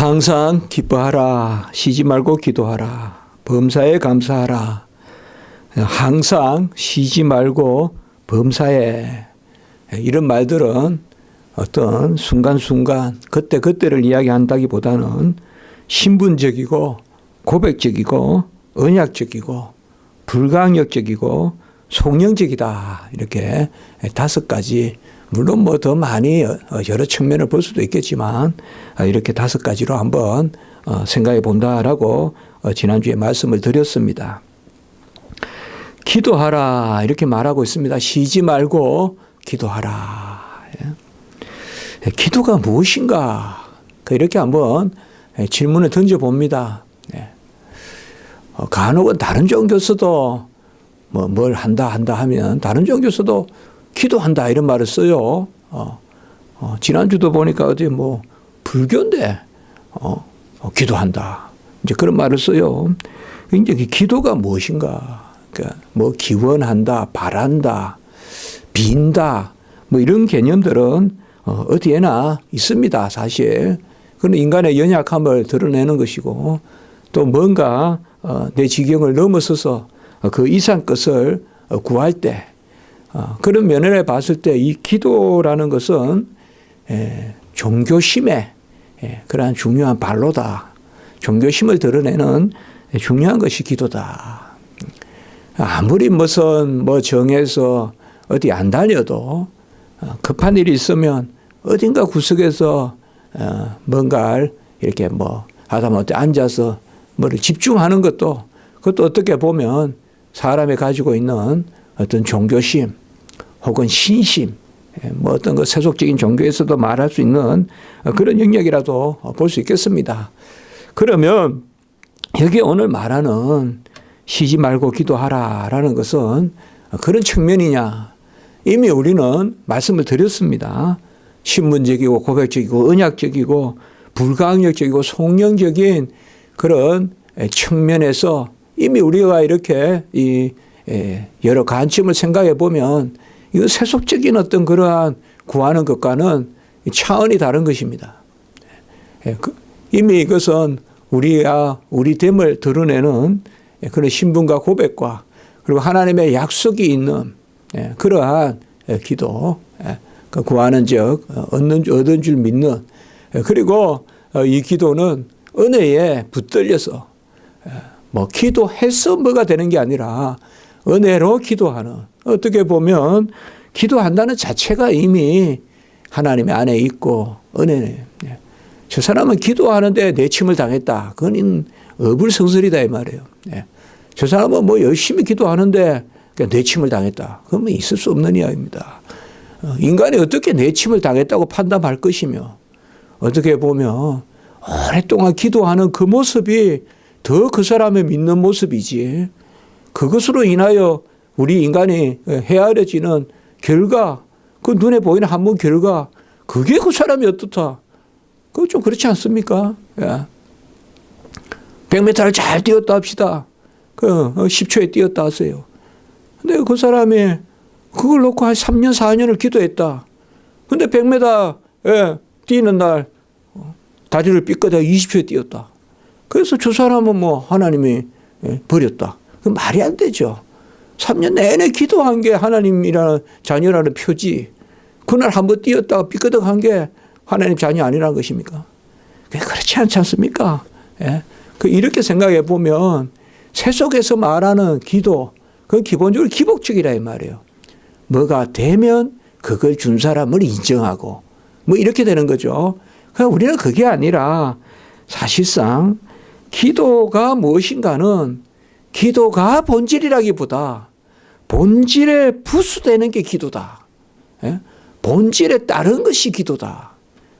항상 기뻐하라. 쉬지 말고 기도하라. 범사에 감사하라. 항상 쉬지 말고 범사에. 이런 말들은 어떤 순간순간 그때그때를 이야기한다기보다는 신분적이고 고백적이고 언약적이고 불강력적이고 속령적이다. 이렇게 5가지, 물론 뭐 더 많이 여러 측면을 볼 수도 있겠지만 이렇게 5가지로 한번 생각해 본다라고 지난주에 말씀을 드렸습니다. 기도하라 이렇게 말하고 있습니다. 쉬지 말고 기도하라. 기도가 무엇인가? 이렇게 한번 질문을 던져봅니다. 간혹은 다른 종교에서도 뭘 한다 하면 다른 종교에서도 기도한다 이런 말을 써요. 지난주도 보니까 어디 불교인데 기도한다 이제 그런 말을 써요. 이제 기도가 무엇인가? 그러니까 기원한다, 바란다, 빈다 이런 개념들은 어디에나 있습니다. 사실 그건 인간의 연약함을 드러내는 것이고 또 뭔가 내 지경을 넘어서서 그 이상 것을 구할 때 그런 면을 봤을 때 이 기도라는 것은 종교심의 그러한 중요한 발로다. 종교심을 드러내는 중요한 것이 기도다. 아무리 무슨 정해서 어디 안 다녀도 급한 일이 있으면 어딘가 구석에서 뭔가를 이렇게 하다못해 앉아서 뭐를 집중하는 것도 그것도 어떻게 보면 사람이 가지고 있는 어떤 종교심 혹은 신심 어떤 그 세속적인 종교에서도 말할 수 있는 그런 영역이라도 볼 수 있겠습니다. 그러면 여기 오늘 말하는 쉬지 말고 기도하라라는 것은 그런 측면이냐? 이미 우리는 말씀을 드렸습니다. 신분적이고 고백적이고 언약적이고 불가항력적이고 속령적인 그런 측면에서 이미 우리가 이렇게 여러 관점을 생각해 보면 이거 세속적인 어떤 그러한 구하는 것과는 차원이 다른 것입니다. 이미 이것은 우리 됨을 드러내는 그런 신분과 고백과 그리고 하나님의 약속이 있는 그러한 기도, 구하는 즉 얻은 줄 믿는, 그리고 이 기도는 은혜에 붙들려서 기도해서 뭐가 되는 게 아니라 은혜로 기도하는, 어떻게 보면 기도한다는 자체가 이미 하나님의 안에 있고 은혜네. 저 사람은 기도하는데 내침을 당했다. 그건 어불성설이다 이 말이에요. 저 사람은 열심히 기도하는데 내침을 당했다. 그러면 있을 수 없는 이야기입니다. 인간이 어떻게 내침을 당했다고 판단할 것이며 어떻게 보면 오랫동안 기도하는 그 모습이 더 그 사람의 믿는 모습이지 그것으로 인하여 우리 인간이 헤아려지는 결과, 그 눈에 보이는 한번 결과, 그게 그 사람이 어떻다. 그거 좀 그렇지 않습니까? 100m를 잘 뛰었다 합시다. 10초에 뛰었다 하세요. 근데 그 사람이 그걸 놓고 한 3년, 4년을 기도했다. 근데 100m 뛰는 날 다리를 삐끗하고 20초에 뛰었다. 그래서 저 사람은 하나님이 버렸다. 그 말이 안 되죠. 3년 내내 기도한 게 하나님이라는 자녀라는 표지. 그날 한번 뛰었다가 삐끗한 게 하나님 자녀 아니라는 것입니까? 그렇지 않지 않습니까? 이렇게 생각해 보면 세속에서 말하는 기도, 그건 기본적으로 기복적이라 이 말이에요. 뭐가 되면 그걸 준 사람을 인정하고 이렇게 되는 거죠. 그러니까 우리는 그게 아니라 사실상 기도가 무엇인가는 기도가 본질이라기보다 본질에 부수되는 게 기도다. 본질에 따른 것이 기도다.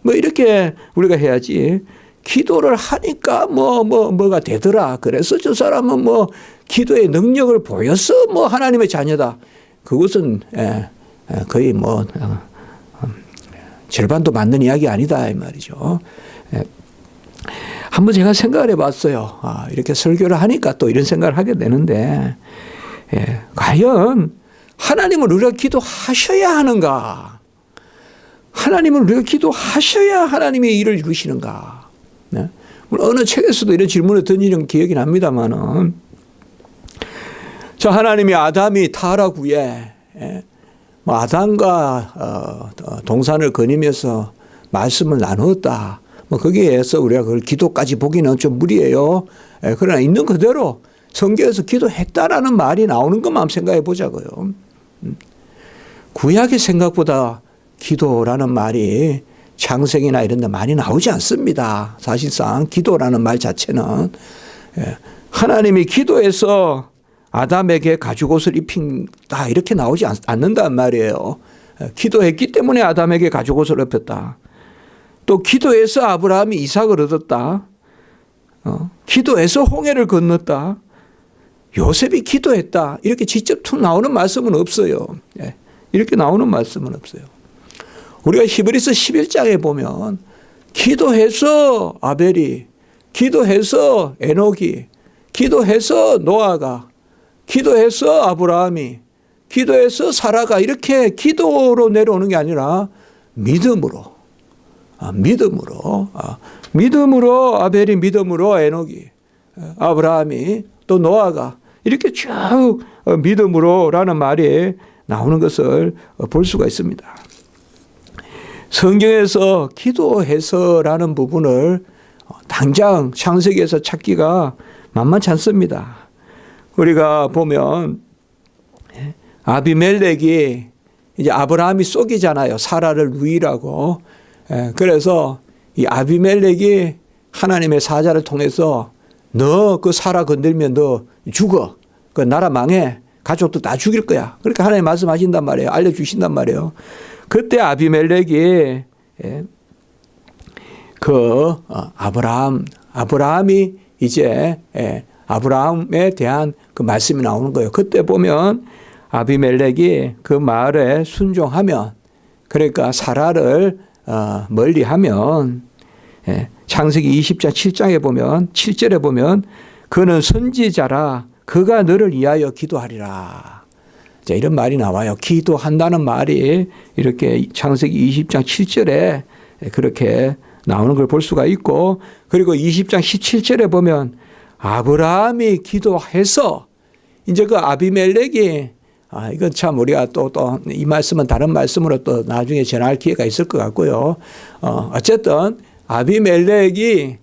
이렇게 우리가 해야지. 기도를 하니까 뭐가 되더라. 그래서 저 사람은 기도의 능력을 보여서 하나님의 자녀다. 그것은 거의 절반도 맞는 이야기 아니다 이 말이죠. 한번 제가 생각을 해봤어요. 이렇게 설교를 하니까 또 이런 생각을 하게 되는데 과연 하나님을 우리가 기도하셔야 하는가? 하나님을 우리가 기도하셔야 하나님의 일을 이루시는가? 네? 물론 어느 책에서도 이런 질문을 던지는 기억이 납니다만은, 자, 하나님이 아담이 타락 후에 뭐 아담과 동산을 거니면서 말씀을 나누었다. 뭐 거기에서 우리가 그걸 기도까지 보기는 좀 무리예요. 그러나 있는 그대로 성경에서 기도했다라는 말이 나오는 것만 생각해 보자고요. 구약의 생각보다 기도라는 말이 창세기나 이런 데 많이 나오지 않습니다. 사실상 기도라는 말 자체는 하나님이 기도해서 아담에게 가죽옷을 입힌다 이렇게 나오지 않는단 말이에요. 기도했기 때문에 아담에게 가죽옷을 입혔다. 또 기도해서 아브라함이 이삭을 얻었다. 기도해서 홍해를 건넜다. 요셉이 기도했다. 이렇게 직접 툭 나오는 말씀은 없어요. 이렇게 나오는 말씀은 없어요. 우리가 히브리서 11장에 보면 기도해서 아벨이, 기도해서 에녹이, 기도해서 노아가, 기도해서 아브라함이, 기도해서 사라가 이렇게 기도로 내려오는 게 아니라 믿음으로, 믿음으로 아벨이, 믿음으로 에녹이, 아브라함이, 또 노아가 이렇게 쭉 믿음으로라는 말이 나오는 것을 볼 수가 있습니다. 성경에서 기도해서라는 부분을 당장 창세기에서 찾기가 만만치 않습니다. 우리가 보면 아비멜렉이 이제 아브라함이 속이잖아요. 사라를 누이라고. 그래서 이 아비멜렉이 하나님의 사자를 통해서 너 그 사라 건들면 너 죽어. 그 나라 망해. 가족도 다 죽일 거야. 그렇게 하나님 말씀하신단 말이에요. 알려주신단 말이에요. 그때 아비멜렉이 아브라함이 이제 아브라함에 대한 그 말씀이 나오는 거예요. 그때 보면 아비멜렉이 그 말에 순종하면, 그러니까 사라를 멀리하면, 창세기 20장 7장에 보면 7절에 보면 그는 선지자라 그가 너를 위하여 기도하리라. 자, 이런 말이 나와요. 기도한다는 말이 이렇게 창세기 20장 7절에 그렇게 나오는 걸 볼 수가 있고, 그리고 20장 17절에 보면 아브라함이 기도해서 이제 그 아비멜렉이 이건 참 우리가 또 이 말씀은 다른 말씀으로 또 나중에 전할 기회가 있을 것 같고요. 어쨌든 아비멜렉이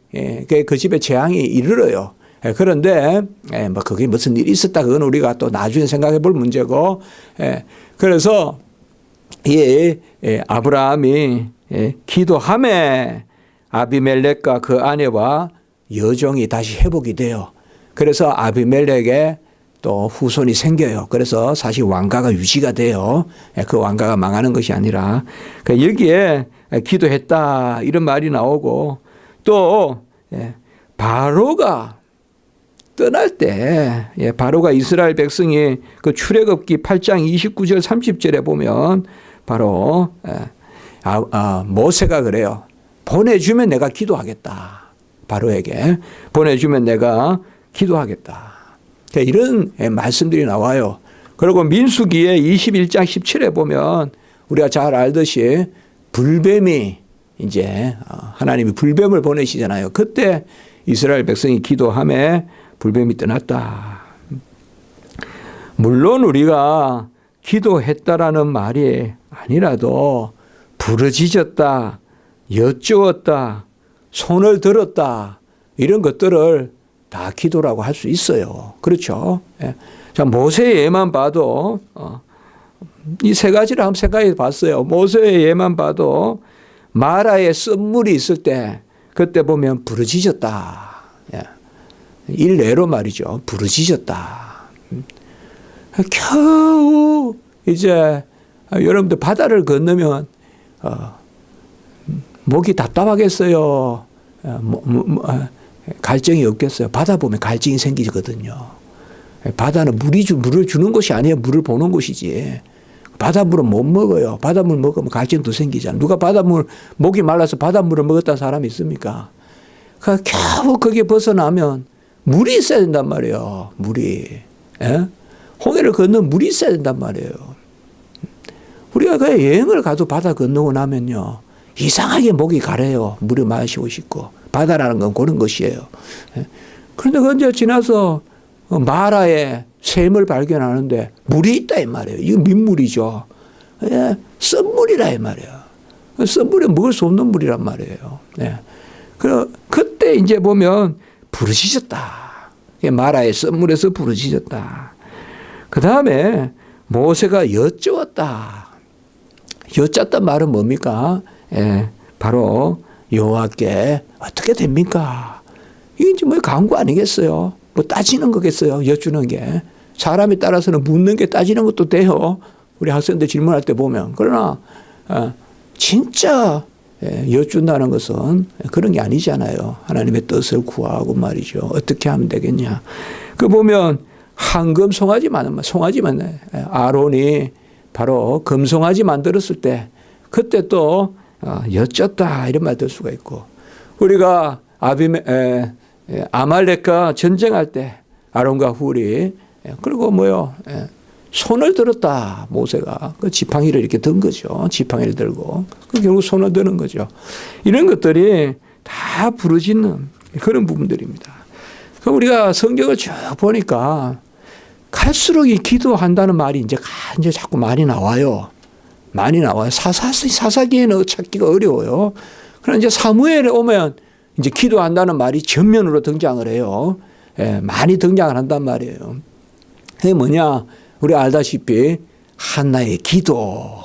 그 집에 재앙이 이르러요. 그런데 뭐 그게 무슨 일이 있었다 그건 우리가 또 나중에 생각해 볼 문제고, 그래서 아브라함이 기도함에 아비멜렉과 그 아내와 여종이 다시 회복이 돼요. 그래서 아비멜렉에 또 후손이 생겨요. 그래서 사실 왕가가 유지가 돼요. 그 왕가가 망하는 것이 아니라. 여기에 기도했다 이런 말이 나오고, 또 바로가 떠날 때, 바로가 이스라엘 백성이 그 출애굽기 8장 29절 30절에 보면 바로 모세가 그래요. 보내주면 내가 기도하겠다. 바로에게 보내주면 내가 기도하겠다. 이런 말씀들이 나와요. 그리고 민수기의 21장 17에 보면 우리가 잘 알듯이 불뱀이 이제 하나님이 불뱀을 보내시잖아요. 그때 이스라엘 백성이 기도하며 불뱀이 떠났다. 물론 우리가 기도했다라는 말이 아니라도 부르짖었다, 여쭈었다, 손을 들었다 이런 것들을 다 기도라고 할 수 있어요. 그렇죠? 자, 모세의 예만 봐도 이 세 가지를 한번 생각해 봤어요. 모세의 예만 봐도 마라에 쓴물이 있을 때 그때 보면 부르짖었다. 일례로 말이죠. 부르짖었다. 겨우 이제 여러분들 바다를 건너면 목이 답답하겠어요. 갈증이 없겠어요. 바다 보면 갈증이 생기거든요. 바다는 물을 주는 곳이 아니에요. 물을 보는 곳이지. 바닷물은 못 먹어요. 바닷물 먹으면 갈증도 생기잖아요. 누가 목이 말라서 바닷물을 먹었다는 사람이 있습니까? 겨우 거기에 벗어나면 물이 있어야 된단 말이에요. 물이. 홍해를 건너면 물이 있어야 된단 말이에요. 우리가 여행을 가도 바다 건너고 나면요. 이상하게 목이 가래요. 물을 마시고 싶고. 바다라는 건 그런 것이에요. 그런데 그 이제 지나서 마라에 샘을 발견하는데 물이 있다 이 말이에요. 이거 민물이죠. 예, 썬물이라 이 말이에요. 썬물은 먹을 수 없는 물이란 말이에요. 예. 그때 이제 보면 부르짖었다. 마라의 썬물에서 부르짖었다. 그 다음에 모세가 여쭈었다. 여쭈었단 말은 뭡니까? 예, 바로 여호와께 어떻게 됩니까? 이게 이제 뭐 강구 아니겠어요? 뭐 따지는 거겠어요? 여쭈는 게. 사람에 따라서는 묻는 게 따지는 것도 돼요. 우리 학생들 질문할 때 보면. 그러나 진짜 여쭌다는 것은 그런 게 아니잖아요. 하나님의 뜻을 구하고 말이죠. 어떻게 하면 되겠냐. 그 보면 황금 송아지만 아론이 바로 금송아지 만들었을 때 그때 또 여쭸다 이런 말 들 수가 있고, 우리가 아말렉과 전쟁할 때 아론과 훌이 그리고 손을 들었다. 모세가 그 지팡이를 이렇게 든 거죠. 지팡이를 들고 그 결국 손을 드는 거죠. 이런 것들이 다 부르짖는 그런 부분들입니다. 그 우리가 성경을 쭉 보니까 갈수록 이 기도한다는 말이 이제 자꾸 많이 나와요. 많이 나와요. 사사기에는 찾기가 어려워요. 그러나 이제 사무엘에 오면 이제 기도한다는 말이 전면으로 등장을 해요. 예, 많이 등장을 한단 말이에요. 그게 뭐냐? 우리 알다시피 한나의 기도.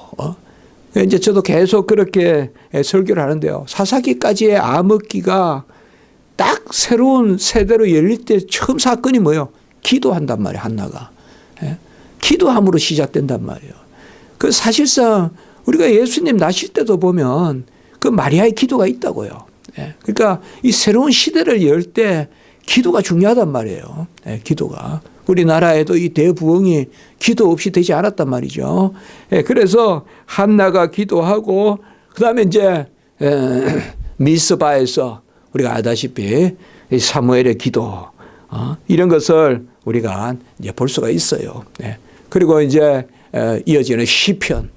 이제 저도 계속 그렇게 설교를 하는데요. 사사기까지의 암흑기가 딱 새로운 세대로 열릴 때 처음 사건이 뭐예요? 기도한단 말이에요. 한나가. 기도함으로 시작된단 말이에요. 그 사실상 우리가 예수님 나실 때도 보면 그 마리아의 기도가 있다고요. 그러니까 이 새로운 시대를 열 때 기도가 중요하단 말이에요. 기도가. 우리나라에도 이 대부흥이 기도 없이 되지 않았단 말이죠. 그래서 한나가 기도하고 그다음에 이제 미스바에서 우리가 알다시피 사무엘의 기도 이런 것을 우리가 이제 볼 수가 있어요. 그리고 이제 이어지는 시편.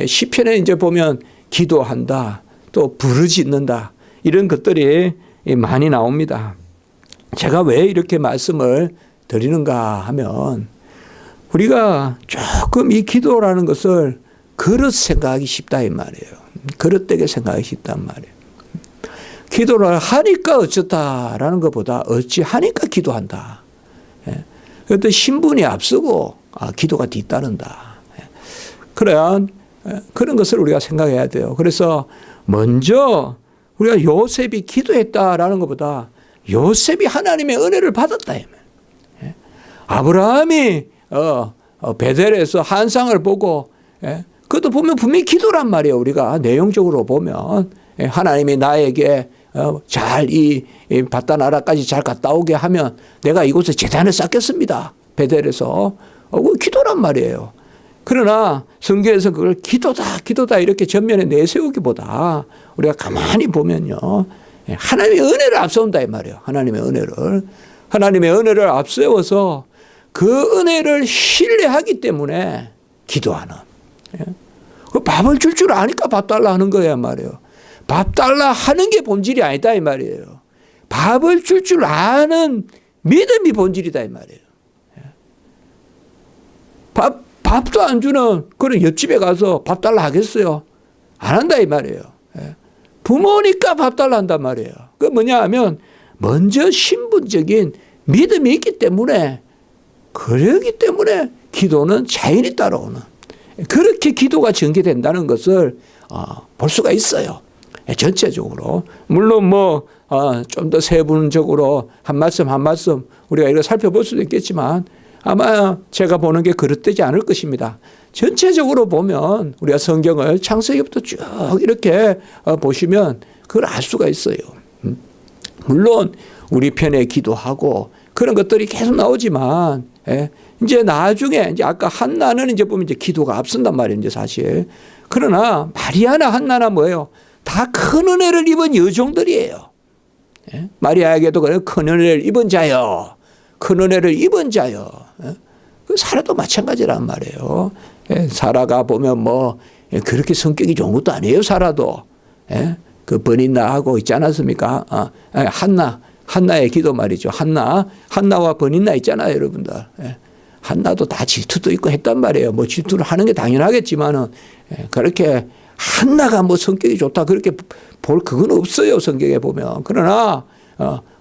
시편에 이제 보면 기도한다, 또 부르짖는다 이런 것들이 많이 나옵니다. 제가 왜 이렇게 말씀을 드리는가 하면 우리가 조금 이 기도라는 것을 그릇 생각하기 쉽다 이 말이에요. 그릇되게 생각하기 쉽단 말이에요. 기도를 하니까 어쩌다라는 것보다 어찌 하니까 기도한다. 어떤 신분이 앞서고 기도가 뒤따른다. 그래야 그런 것을 우리가 생각해야 돼요. 그래서 먼저 우리가 요셉이 기도했다라는 것보다 요셉이 하나님의 은혜를 받았다. 아브라함이 베델에서 한상을 보고 그것도 보면 분명히 기도란 말이에요. 우리가 내용적으로 보면 하나님이 나에게 잘 이 바다 나라까지 잘 갔다 오게 하면 내가 이곳에 제단을 쌓겠습니다. 베델에서. 그 기도란 말이에요. 그러나 성경에서 그걸 기도다 이렇게 전면에 내세우기보다 우리가 가만히 보면요. 하나님의 은혜를 앞세운다 이 말이에요. 하나님의 은혜를 앞세워서 그 은혜를 신뢰하기 때문에 기도하는. 그 밥을 줄 아니까 밥 달라 하는 거야 말이에요. 밥 달라 하는 게 본질이 아니다 이 말이에요. 밥을 줄 아는 믿음이 본질이다 이 말이에요. 밥도 안 주는 그런 옆집에 가서 밥 달라 하겠어요? 안 한다 이 말이에요. 부모니까 밥 달라 한단 말이에요. 그 뭐냐 하면 먼저 신분적인 믿음이 있기 때문에, 그러기 때문에 기도는 자연히 따라오는, 그렇게 기도가 전개된다는 것을 볼 수가 있어요. 전체적으로. 물론 좀 더 세부적으로 한 말씀 한 말씀 우리가 이거 살펴볼 수도 있겠지만 아마 제가 보는 게 그릇되지 않을 것입니다. 전체적으로 보면 우리가 성경을 창세기부터 쭉 이렇게 보시면 그걸 알 수가 있어요. 물론 우리 편에 기도하고 그런 것들이 계속 나오지만, 이제 나중에 이제 아까 한나는 이제 보면 이제 기도가 앞선단 말이에요, 이제 사실. 그러나 마리아나 한나나 뭐예요? 다 큰 은혜를 입은 여종들이에요. 마리아에게도 그래요. 큰 은혜를 입은 자요. 큰 은혜를 입은 자요. 사라도 마찬가지란 말이에요. 사라가 보면 그렇게 성격이 좋은 것도 아니에요, 사라도. 예? 그 버니나 하고 있지 않았습니까? 한나의 기도 말이죠. 한나와 버니나 있잖아요, 여러분들. 예. 한나도 다 질투도 있고 했단 말이에요. 뭐 질투를 하는 게 당연하겠지만은 그렇게 한나가 뭐 성격이 좋다 그렇게 볼 그건 없어요, 성경에 보면. 그러나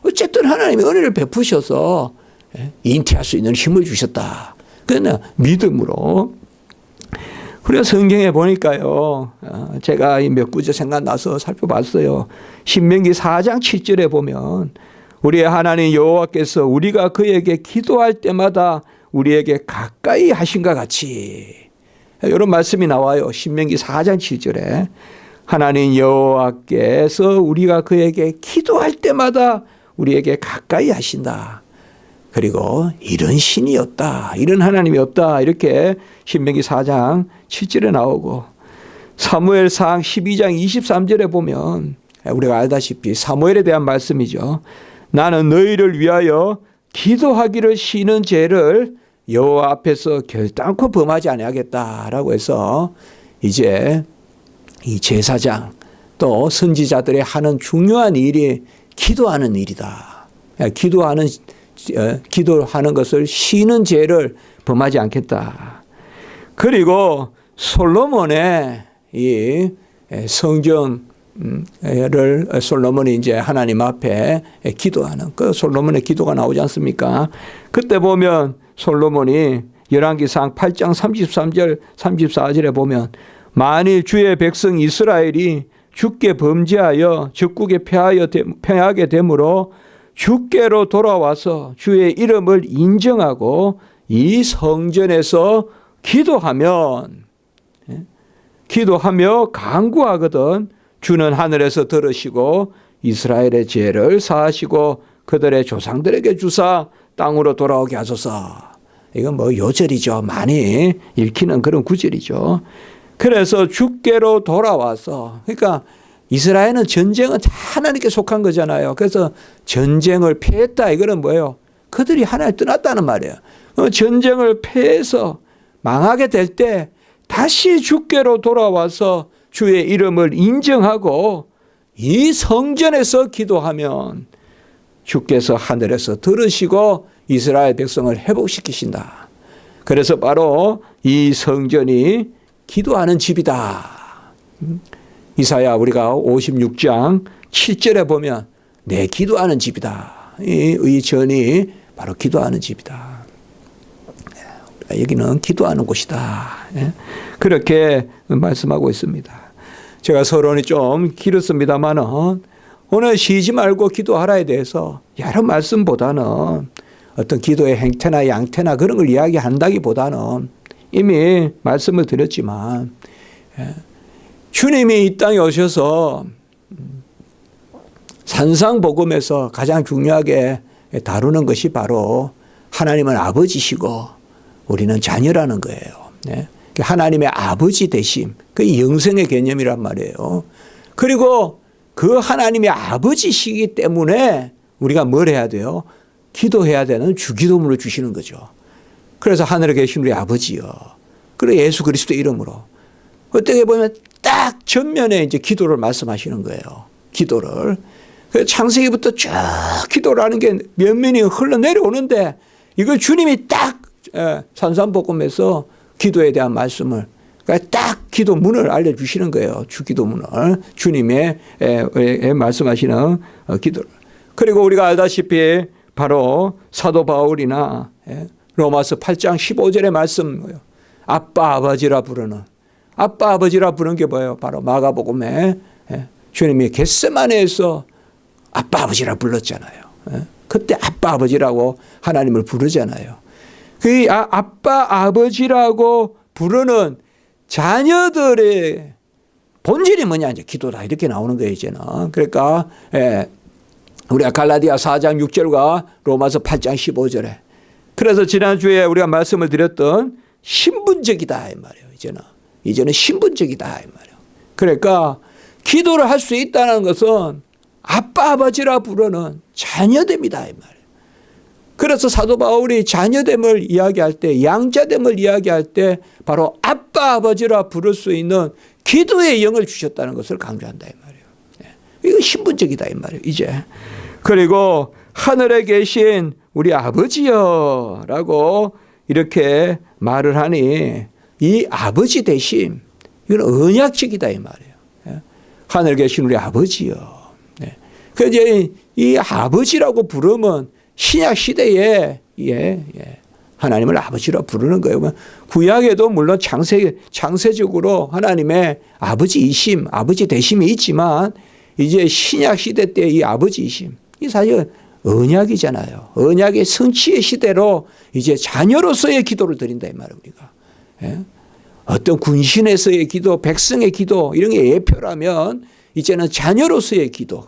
어쨌든 하나님이 은혜를 베푸셔서 인티할 수 있는 힘을 주셨다. 그러나 믿음으로. 그래서 성경에 보니까요, 제가 몇 구절 생각나서 살펴봤어요. 신명기 4장 7절에 보면 우리의 하나님 여호와께서 우리가 그에게 기도할 때마다 우리에게 가까이 하신것 같이, 이런 말씀이 나와요. 신명기 4장 7절에 하나님 여호와께서 우리가 그에게 기도할 때마다 우리에게 가까이 하신다. 그리고 이런 신이 없다, 이런 하나님이 없다, 이렇게 신명기 4장 7절에 나오고, 사무엘상 12장 23절에 보면 우리가 알다시피 사무엘에 대한 말씀이죠. 나는 너희를 위하여 기도하기를 쉬는 죄를 여호와 앞에서 결단코 범하지 아니하겠다라고 해서 이제 이 제사장 또 선지자들이 하는 중요한 일이 기도하는 일이다. 기도하는 것을 쉬는 죄를 범하지 않겠다. 그리고 솔로몬의 이 성전을 솔로몬이 이제 하나님 앞에 기도하는 그 솔로몬의 기도가 나오지 않습니까? 그때 보면 솔로몬이 열왕기상 8장 33절 34절에 보면 만일 주의 백성 이스라엘이 주께 범죄하여 적국에 패하게 되므로 주께로 돌아와서 주의 이름을 인정하고 이 성전에서 기도하며 간구하거든 주는 하늘에서 들으시고 이스라엘의 죄를 사하시고 그들의 조상들에게 주사 땅으로 돌아오게 하소서. 이건 뭐 요절이죠. 많이 읽히는 그런 구절이죠. 그래서 주께로 돌아와서, 그러니까 이스라엘은 전쟁은 하나님께 속한 거잖아요. 그래서 전쟁을 패했다. 이거는 뭐예요? 그들이 하나님을 떠났다는 말이에요. 전쟁을 패해서 망하게 될 때 다시 주께로 돌아와서 주의 이름을 인정하고 이 성전에서 기도하면 주께서 하늘에서 들으시고 이스라엘 백성을 회복시키신다. 그래서 바로 이 성전이 기도하는 집이다. 이사야 우리가 56장 7절에 보면 내 기도하는 집이다. 이 전이 바로 기도하는 집이다. 여기는 기도하는 곳이다. 그렇게 말씀하고 있습니다. 제가 서론이 좀 길었습니다만은 오늘 쉬지 말고 기도하라에 대해서 여러 말씀보다는 어떤 기도의 행태나 양태나 그런 걸 이야기한다기보다는 이미 말씀을 드렸지만 주님이 이 땅에 오셔서 산상복음에서 가장 중요하게 다루는 것이 바로 하나님은 아버지시고 우리는 자녀라는 거예요. 하나님의 아버지 되심, 그 영생의 개념이란 말이에요. 그리고 그 하나님의 아버지시기 때문에 우리가 뭘 해야 돼요? 기도해야 되는 주기도문을 주시는 거죠. 그래서 하늘에 계신 우리 아버지요. 그리고 예수 그리스도 이름으로. 어떻게 보면 딱 전면에 이제 기도를 말씀하시는 거예요. 기도를. 그래서 창세기부터 쭉 기도라는 게 면면이 흘러내려오는데 이걸 주님이 딱 산상복음에서 기도에 대한 말씀을 그러니까 딱 기도문을 알려주시는 거예요. 주기도문을. 주님의 말씀하시는 기도를. 그리고 우리가 알다시피 바로 사도 바울이나 로마서 8장 15절의 말씀, 아빠 아버지라 부르는, 아빠 아버지라 부르는 게 뭐예요? 바로 마가복음에 주님이 겟세마네에서 아빠 아버지라 불렀잖아요. 그때 아빠 아버지라고 하나님을 부르잖아요. 그 아빠 아버지라고 부르는 자녀들의 본질이 뭐냐? 이제 기도다. 이렇게 나오는 거예요, 이제는. 그러니까 우리가 갈라디아 4장 6절과 로마서 8장 15절에. 그래서 지난주에 우리가 말씀을 드렸던 신분적이다 이 말이에요. 이제는 신분적이다 이 말이에요. 그러니까 기도를 할 수 있다는 것은 아빠 아버지라 부르는 자녀됨이다 이 말이에요. 그래서 사도 바울이 자녀됨을 이야기할 때, 양자됨을 이야기할 때 바로 아빠 아버지라 부를 수 있는 기도의 영을 주셨다는 것을 강조한다 이 말이에요. 이거 신분적이다 이 말이에요. 이제 그리고 하늘에 계신 우리 아버지여라고 이렇게 말을 하니 이 아버지 대신 이건 언약적이다 이 말이에요. 하늘에 계신 우리 아버지여. 그 이제 이 아버지라고 부르면 신약 시대에 하나님을 아버지로 부르는 거예요. 구약에도 물론 장세적으로 하나님의 아버지이심, 아버지 되심이 있지만 이제 신약 시대 때 이 아버지이심, 이 사실 언약이잖아요. 언약의 성취의 시대로 이제 자녀로서의 기도를 드린다 이 말이에요. 우리가. 어떤 군신에서의 기도, 백성의 기도 이런 게 예표라면 이제는 자녀로서의 기도.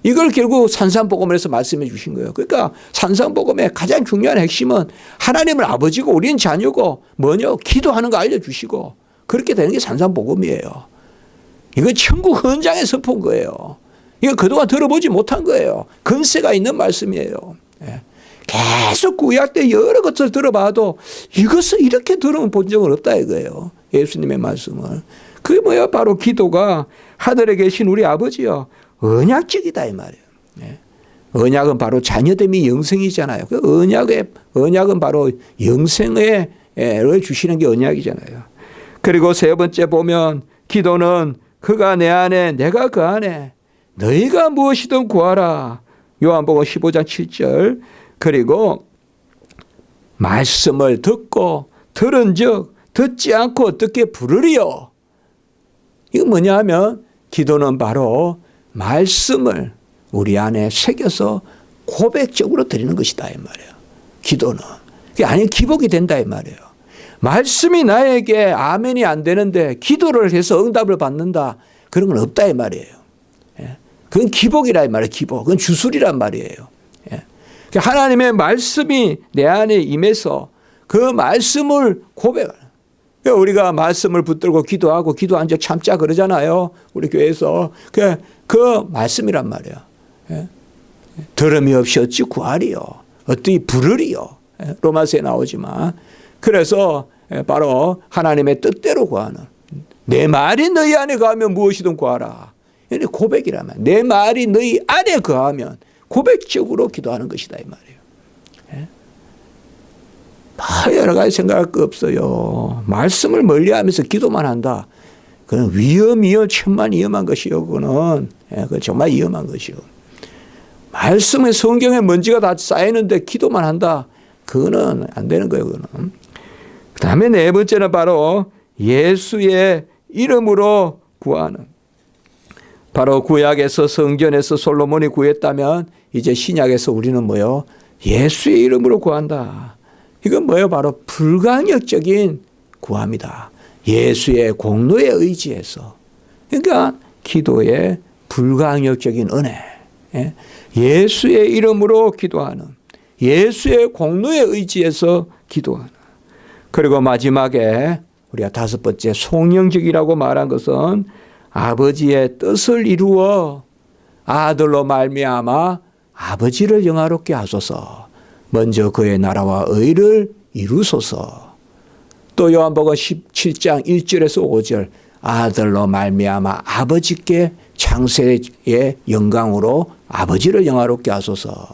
이걸 결국 산상복음에서 말씀해 주신 거예요. 그러니까 산상복음의 가장 중요한 핵심은 하나님을 아버지고 우리는 자녀고 뭐냐? 기도하는 거 알려주시고 그렇게 되는 게 산상복음이에요. 이거 천국 헌장에서 본 거예요. 이거 그동안 들어보지 못한 거예요. 근세가 있는 말씀이에요. 계속 구약 때 여러 것을 들어봐도 이것을 이렇게 들으면 본 적은 없다 이거예요. 예수님의 말씀을. 그게 뭐야? 바로 기도가 하늘에 계신 우리 아버지요. 언약적이다 이 말이에요. 언약은 바로 자녀됨이 영생이잖아요. 그 언약은 바로 영생을 주시는 게 언약이잖아요. 그리고 세 번째 보면 기도는 그가 내 안에 내가 그 안에 너희가 무엇이든 구하라. 요한복음 15장 7절. 그리고 말씀을 듣고 들은즉 듣지 않고 어떻게 부르리요. 이거 뭐냐 하면 기도는 바로 말씀을 우리 안에 새겨서 고백적으로 드리는 것이다 이 말이에요. 기도는. 그게 아니 기복이 된다 이 말이에요. 말씀이 나에게 아멘이 안 되는데 기도를 해서 응답을 받는다. 그런 건 없다 이 말이에요. 그건 기복이라 이 말이에요. 기복. 그건 주술이란 말이에요. 하나님의 말씀이 내 안에 임해서 그 말씀을 고백하는. 우리가 말씀을 붙들고 기도하고 기도한 적 참자 그러잖아요. 우리 교회에서. 그 말씀이란 말이에요. 들음이 없이 어찌 구하리요. 어떻게 부르리요. 로마서에 나오지만. 그래서 바로 하나님의 뜻대로 구하는. 내 말이 너희 안에 거하면 무엇이든 구하라. 이게 고백이라면. 내 말이 너희 안에 거하면 고백적으로 기도하는 것이다 이 말이에요. 여러 가지 생각할 거 없어요. 말씀을 멀리하면서 기도만 한다. 그건 천만 위험한 것이요. 그건 정말 위험한 것이요. 말씀의 성경에 먼지가 다 쌓이는데 기도만 한다. 그거는 안 되는 거예요. 그거는. 그다음에 네 번째는 바로 예수의 이름으로 구하는. 바로 구약에서 성전에서 솔로몬이 구했다면 이제 신약에서 우리는 뭐요? 예수의 이름으로 구한다. 이건 뭐예요? 바로 불강력적인 구함이다. 예수의 공로에 의지해서. 그러니까 기도의 불강력적인 은혜. 예수의 이름으로 기도하는. 예수의 공로에 의지해서 기도하는. 그리고 마지막에 우리가 다섯 번째 송영적이라고 말한 것은 아버지의 뜻을 이루어 아들로 말미암아 아버지를 영화롭게 하소서. 먼저 그의 나라와 의를 이루소서. 또 요한복음 17장 1절에서 5절 아들로 말미암아 아버지께 창세의 영광으로 아버지를 영화롭게 하소서.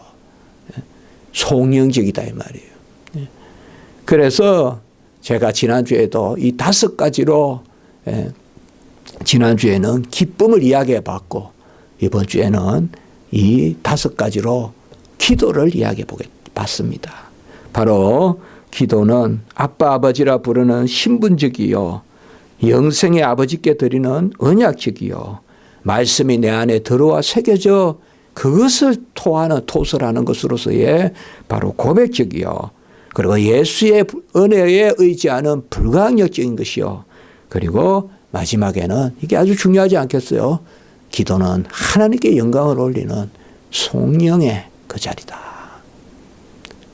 송영적이다 이 말이에요. 그래서 제가 지난주에도 이 다섯 가지로 지난주에는 기쁨을 이야기해 봤고 이번 주에는 이 다섯 가지로 기도를 이야기해 봤습니다. 바로 기도는 아빠 아버지라 부르는 신분적이요 영생의 아버지께 드리는 언약적이요 말씀이 내 안에 들어와 새겨져 그것을 토설하는 것으로서의 바로 고백적이요 그리고 예수의 은혜에 의지하는 불강력적인 것이요 그리고 마지막에는 이게 아주 중요하지 않겠어요? 기도는 하나님께 영광을 올리는 송영의 그 자리다.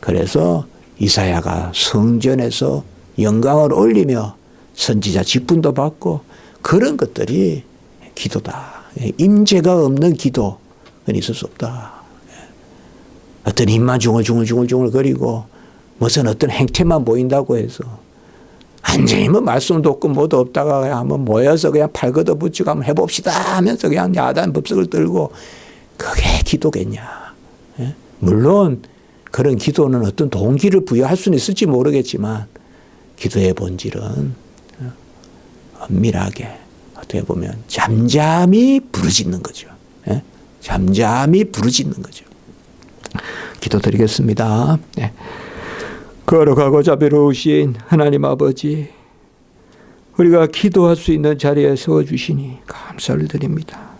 그래서 이사야가 성전에서 영광을 올리며 선지자 직분도 받고 그런 것들이 기도다. 임재가 없는 기도는 있을 수 없다. 어떤 입만 중얼중얼 거리고 무슨 어떤 행태만 보인다고 해서 완전히 뭐 말씀도 없고 뭐도 없다가 그냥 한번 모여서 그냥 팔 걷어붙이고 한번 해봅시다 하면서 그냥 야단 법석을 들고 그게 기도겠냐. 예? 물론 그런 기도는 어떤 동기를 부여할 수는 있을지 모르겠지만 기도의 본질은 엄밀하게 어떻게 보면 잠잠히 부르짖는 거죠. 예? 잠잠히 부르짖는 거죠. 기도드리겠습니다. 네. 거룩하고 자비로우신 하나님 아버지, 우리가 기도할 수 있는 자리에 세워주시니 감사를 드립니다.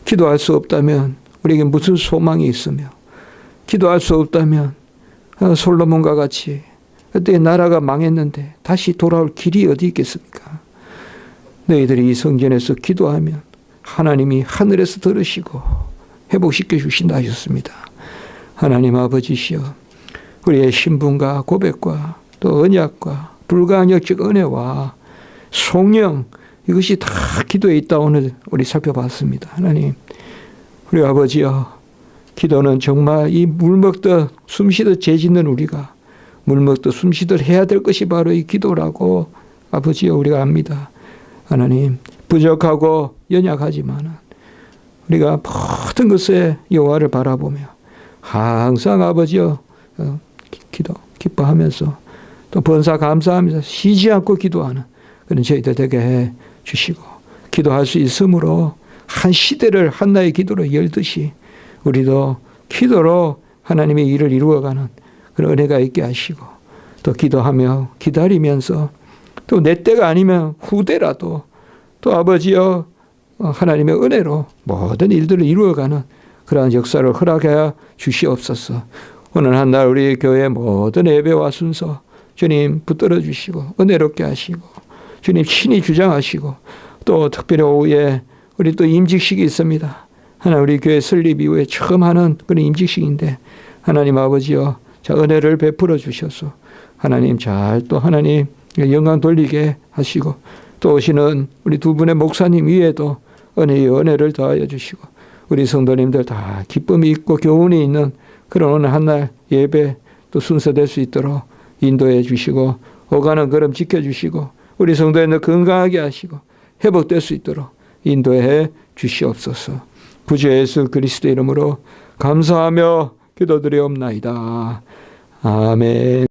기도할 수 없다면 우리에게 무슨 소망이 있으며, 기도할 수 없다면 솔로몬과 같이 그때 나라가 망했는데 다시 돌아올 길이 어디 있겠습니까? 너희들이 이 성전에서 기도하면 하나님이 하늘에서 들으시고 회복시켜 주신다 하셨습니다. 하나님 아버지시여, 우리의 신분과 고백과 또 언약과 불가항력적 은혜와 성령, 이것이 다 기도에 있다 오늘 우리 살펴봤습니다. 하나님, 우리 아버지여, 기도는 정말 이 물먹듯 숨쉬듯 죄짓는 우리가 물먹듯 숨쉬듯 해야 될 것이 바로 이 기도라고 아버지여 우리가 압니다. 하나님, 부족하고 연약하지만 우리가 모든 것에 여호와를 바라보며 항상 아버지여 기도 기뻐하면서 또 번사 감사하면서 쉬지 않고 기도하는 그런 저희들 되게 해 주시고, 기도할 수 있으므로 한 시대를 한나의 기도로 열듯이 우리도 기도로 하나님의 일을 이루어가는 그런 은혜가 있게 하시고, 또 기도하며 기다리면서 또 내 때가 아니면 후대라도 또 아버지여 하나님의 은혜로 모든 일들을 이루어가는 그러한 역사를 허락해 주시옵소서. 오늘 한 날 우리 교회 모든 예배와 순서 주님 붙들어 주시고 은혜롭게 하시고 주님 친히 주장하시고, 또 특별히 오후에 우리 또 임직식이 있습니다. 하나 우리 교회 설립 이후에 처음 하는 그런 임직식인데 하나님 아버지여 자 은혜를 베풀어 주셔서 하나님 잘 또 하나님 영광 돌리게 하시고, 또 오시는 우리 두 분의 목사님 위에도 은혜의 은혜를 더하여 주시고 우리 성도님들 다 기쁨이 있고 교훈이 있는 그런 오늘 한날 예배 또 순서될 수 있도록 인도해 주시고 오가는 걸음 지켜주시고 우리 성도님들 건강하게 하시고 회복될 수 있도록 인도해 주시옵소서. 구주 예수 그리스도의 이름으로 감사하며 기도드리옵나이다. 아멘.